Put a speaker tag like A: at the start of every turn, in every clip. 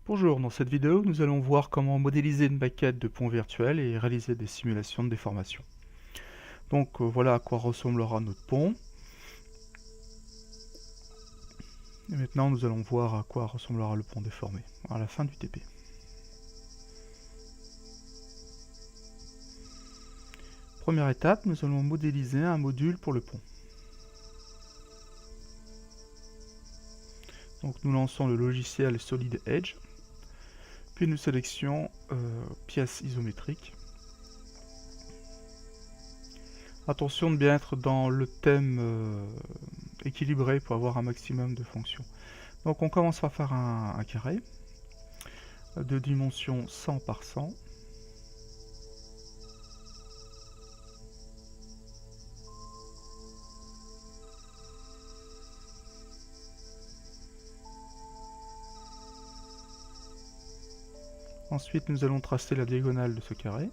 A: Bonjour, dans cette vidéo, nous allons voir comment modéliser une maquette de pont virtuel et réaliser des simulations de déformation. Donc voilà à quoi ressemblera notre pont. Et maintenant, nous allons voir à quoi ressemblera le pont déformé à la fin du TP. Première étape, nous allons modéliser un module pour le pont. Donc nous lançons le logiciel Solid Edge, puis nous sélectionnons pièces isométriques. Attention de bien être dans le thème équilibré pour avoir un maximum de fonctions. Donc on commence par faire un carré de dimension 100 par 100. Ensuite, nous allons tracer la diagonale de ce carré.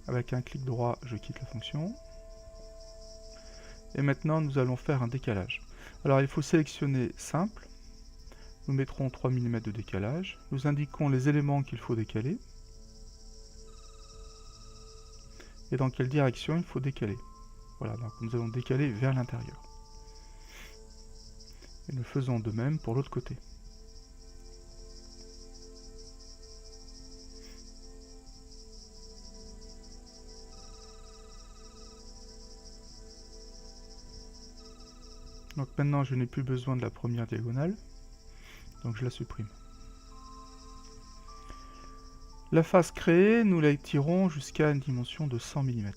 A: Avec un clic droit, je quitte la fonction. Et maintenant, nous allons faire un décalage. Alors, il faut sélectionner simple. Nous mettrons 3 mm de décalage. Nous indiquons les éléments qu'il faut décaler. Et dans quelle direction il faut décaler. Voilà, donc nous allons décaler vers l'intérieur. Et nous faisons de même pour l'autre côté. Donc maintenant je n'ai plus besoin de la première diagonale, donc je la supprime. La face créée, nous la tirons jusqu'à une dimension de 100 mm.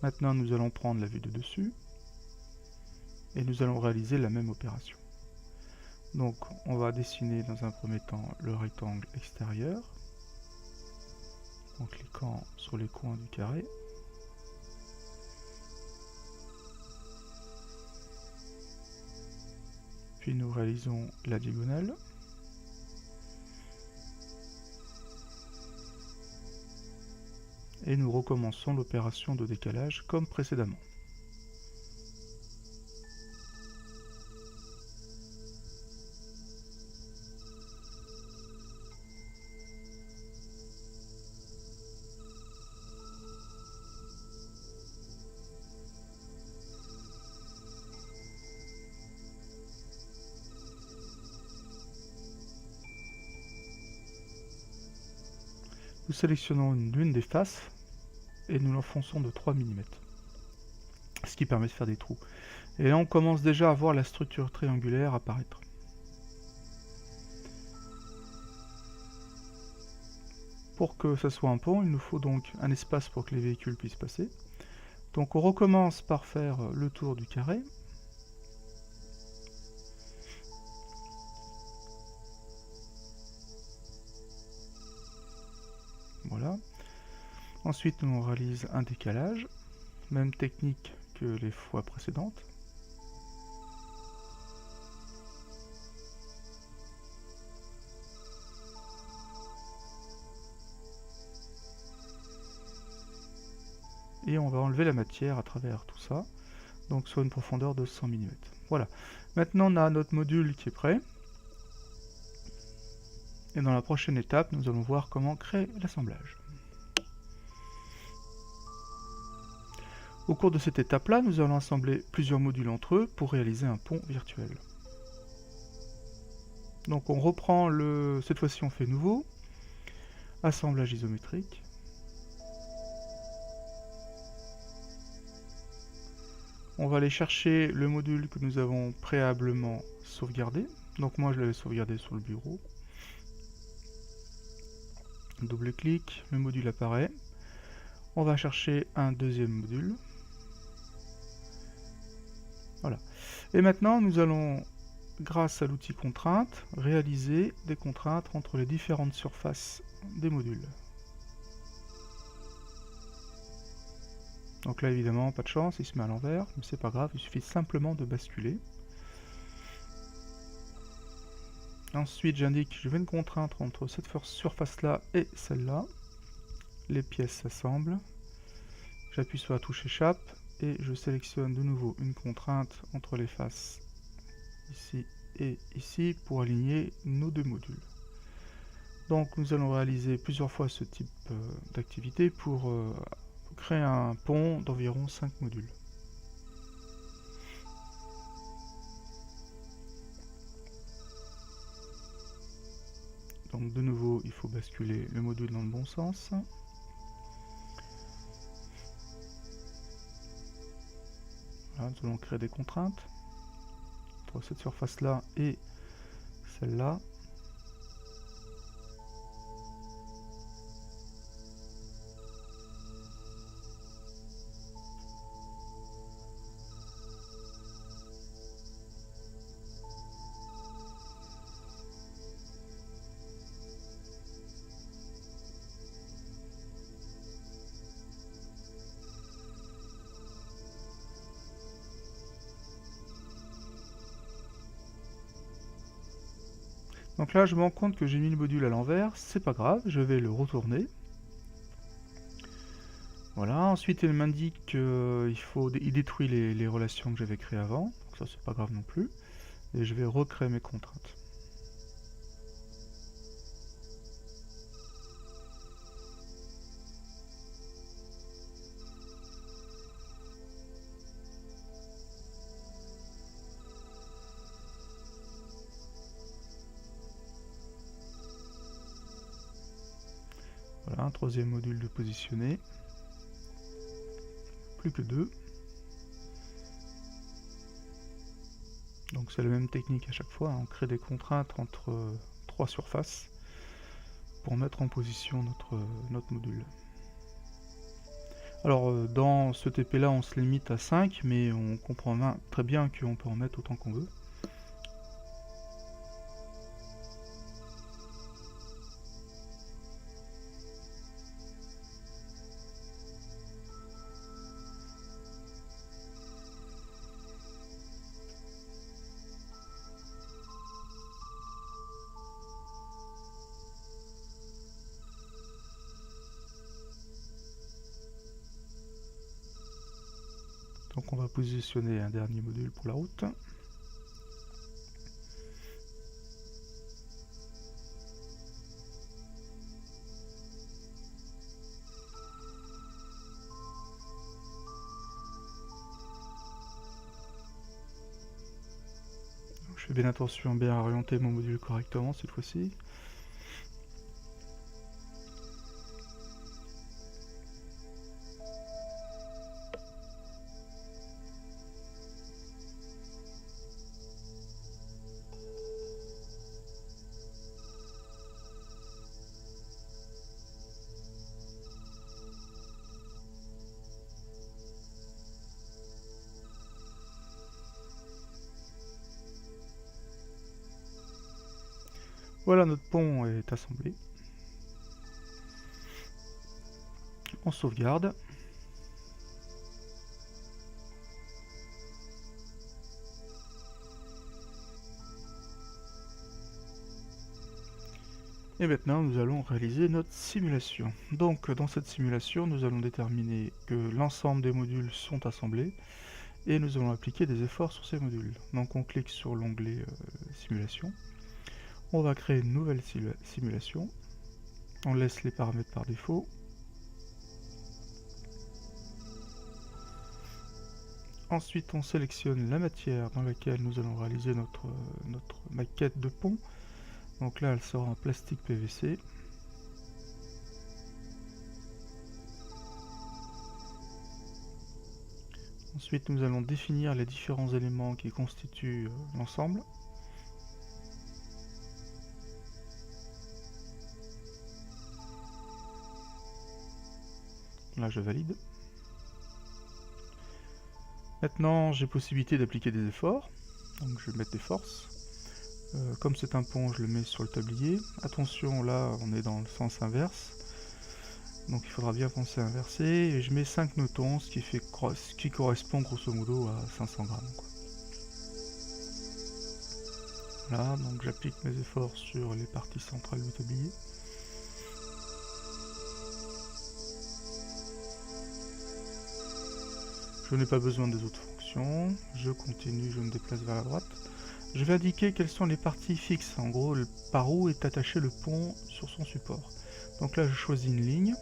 A: Maintenant nous allons prendre la vue de dessus, et nous allons réaliser la même opération. Donc on va dessiner dans un premier temps le rectangle extérieur, en cliquant sur les coins du carré. Puis nous réalisons la diagonale. Et nous recommençons l'opération de décalage comme précédemment. Nous sélectionnons l'une des faces et nous l'enfonçons de 3 mm, ce qui permet de faire des trous. Et là on commence déjà à voir la structure triangulaire apparaître. Pour que ça soit un pont, il nous faut donc un espace pour que les véhicules puissent passer. Donc on recommence par faire le tour du carré. Voilà. Ensuite, on réalise un décalage, même technique que les fois précédentes. Et on va enlever la matière à travers tout ça, donc sur une profondeur de 100 mm. Voilà. Maintenant, on a notre module qui est prêt. Et dans la prochaine étape, nous allons voir comment créer l'assemblage. Au cours de cette étape-là, nous allons assembler plusieurs modules entre eux pour réaliser un pont virtuel. Donc on reprend cette fois-ci on fait nouveau, assemblage isométrique. On va aller chercher le module que nous avons préalablement sauvegardé. Donc moi je l'avais sauvegardé sur le bureau. Double-clic, le module apparaît. On va chercher un deuxième module. Voilà. Et maintenant, nous allons, grâce à l'outil contrainte, réaliser des contraintes entre les différentes surfaces des modules. Donc là, évidemment, pas de chance, il se met à l'envers, mais c'est pas grave, il suffit simplement de basculer. Ensuite, j'indique que je veux une contrainte entre cette surface-là et celle-là. Les pièces s'assemblent. J'appuie sur la touche échappe et je sélectionne de nouveau une contrainte entre les faces ici et ici pour aligner nos deux modules. Donc nous allons réaliser plusieurs fois ce type d'activité pour créer un pont d'environ 5 modules. Donc de nouveau, il faut basculer le module dans le bon sens. Voilà, nous allons créer des contraintes entre cette surface-là et celle-là. Donc là, je me rends compte que j'ai mis le module à l'envers, c'est pas grave, je vais le retourner. Voilà, ensuite il m'indique qu'il détruit les relations que j'avais créées avant, donc ça c'est pas grave non plus. Et je vais recréer mes contraintes. Voilà, un troisième module de positionner. Plus que 2. Donc c'est la même technique à chaque fois, hein. On crée des contraintes entre 3 surfaces pour mettre en position notre module. Alors dans ce TP là on se limite à 5, mais on comprend très bien qu'on peut en mettre autant qu'on veut. Donc on va positionner un dernier module pour la route. Donc, je fais bien attention à bien orienter mon module correctement cette fois-ci. Voilà, notre pont est assemblé. On sauvegarde. Et maintenant, nous allons réaliser notre simulation. Donc, dans cette simulation, nous allons déterminer que l'ensemble des modules sont assemblés et nous allons appliquer des efforts sur ces modules. Donc, on clique sur l'onglet simulation. On va créer une nouvelle simulation. On laisse les paramètres par défaut. Ensuite, on sélectionne la matière dans laquelle nous allons réaliser notre maquette de pont. Donc là, elle sera en plastique PVC. Ensuite, nous allons définir les différents éléments qui constituent l'ensemble. Là, je valide. Maintenant, j'ai possibilité d'appliquer des efforts. Donc, je vais mettre des forces. Comme c'est un pont, je le mets sur le tablier. Attention, là, on est dans le sens inverse. Donc, il faudra bien penser à inverser. Et je mets 5 newtons, ce qui correspond grosso modo à 500 grammes. Quoi. Voilà, donc j'applique mes efforts sur les parties centrales du tablier. Je n'ai pas besoin des autres fonctions. Je continue, je me déplace vers la droite. Je vais indiquer quelles sont les parties fixes, en gros par où est attaché le pont sur son support. Donc là je choisis une ligne.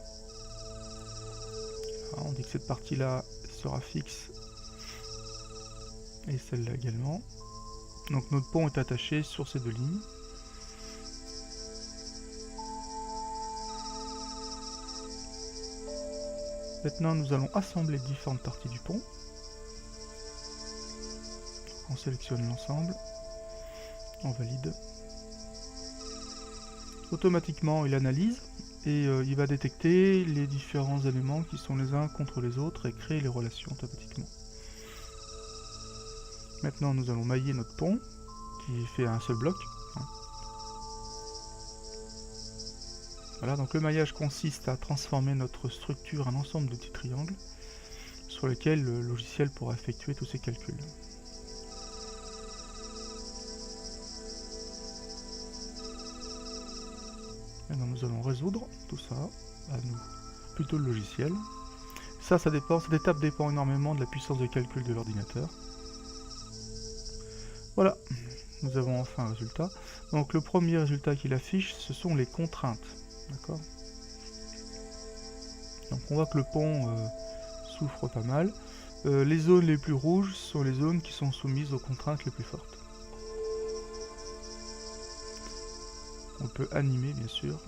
A: Alors, on dit que cette partie-là sera fixe et celle-là également. Donc notre pont est attaché sur ces deux lignes. Maintenant nous allons assembler différentes parties du pont. On sélectionne l'ensemble, on valide. Automatiquement il analyse et il va détecter les différents éléments qui sont les uns contre les autres et créer les relations automatiquement. Maintenant nous allons mailler notre pont qui fait un seul bloc. Voilà, donc le maillage consiste à transformer notre structure en ensemble de petits triangles sur lesquels le logiciel pourra effectuer tous ses calculs. Maintenant nous allons résoudre tout ça, plutôt le logiciel. Ça dépend, cette étape dépend énormément de la puissance de calcul de l'ordinateur. Voilà, nous avons enfin un résultat. Donc le premier résultat qu'il affiche, ce sont les contraintes. D'accord. Donc on voit que le pont souffre pas mal. Les zones les plus rouges sont les zones qui sont soumises aux contraintes les plus fortes. On peut animer bien sûr.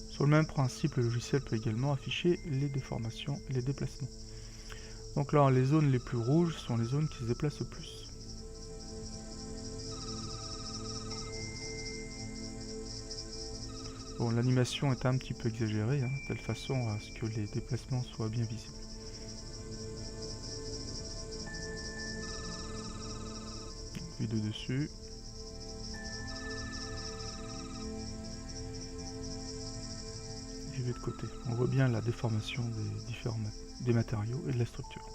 A: Sur le même principe, le logiciel peut également afficher les déformations et les déplacements. Donc là, les zones les plus rouges sont les zones qui se déplacent le plus. Bon, l'animation est un petit peu exagérée, de telle façon à ce que les déplacements soient bien visibles. Vue de dessus. De côté. On voit bien la déformation des matériaux et de la structure.